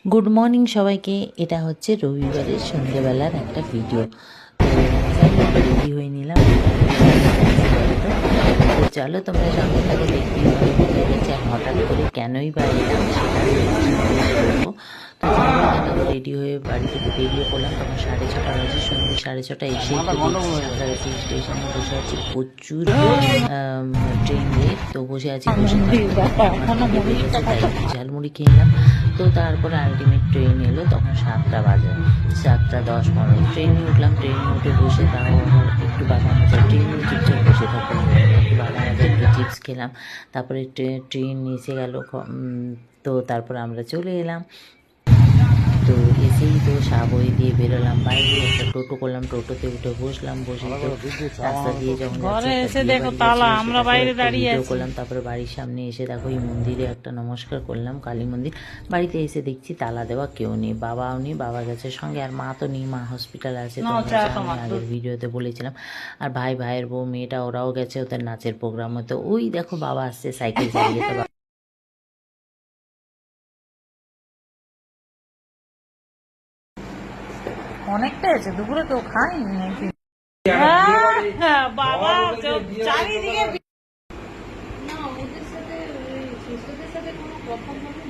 Good morning সবাইকে। এটা হচ্ছে রবিবারের সন্ধ্যেবেলার একটা ভিডিও। তো রেডি হয়ে নিলাম। তো চলো তোমরা সঙ্গে থাকে, দেখতেই হবে কোথায় গেছে আর হঠাৎ করে কেনই বা এলাম সেটা বলবো। তো চলো এখানে রেডি হয়ে বাড়ি থেকে বেরিয়ে পড়লাম। তখন 6:30 বাজে, সন্ধ্যে 6:30 এসেই তো দেখছি সাঁতরাগাছি স্টেশনে বসে আছি, প্রচুর ট্রেন লেট। তো বসে আছি, বসে তাই ঝালমুড়ি খেলাম। তো তারপরে আলটিমেট ট্রেন এলো, তখন 7টা বাজে, 7:10-15 ট্রেনে উঠলাম। ট্রেনে উঠে বসে তাও একটু বাদাম ভাজা, ট্রেনে চুপচাপ বসে থাকলাম, একটু বাদাম ভাজা, একটু চিপস খেলাম। তারপরে ট্রেন এসে গেল। তো তারপরে আমরা চলে এলাম। তো এসেই তো সাবই দিয়ে বেরোলাম বাইরে, একটা টোটো করলাম, টোটোতে উঠে বসলাম। বসে তো রাস্তা দিয়ে যখন ভিডিও করলাম। তারপরে বাড়ির সামনে এসে দেখো এই মন্দিরে একটা নমস্কার করলাম, কালী মন্দির। বাড়িতে এসে দেখছি তালা দেওয়া, কেউ নেই, বাবাও নেই, বাবা গেছে সঙ্গে, আর মা তো নেই, মা হসপিটাল আছে, আমি আগের ভিডিওতে বলেছিলাম। আর ভাইয়ের বউ, মেয়েটা, ওরাও গেছে ওদের নাচের প্রোগ্রাম হতো। ওই দেখো বাবা আসছে সাইকেল চালিয়ে। তো অনেকটা আছে, দুপুরে কেউ খায়নি নাকি? বাবা চারিদিকে না ওদের সাথে শিশুদের সাথে কোনো কথা বলে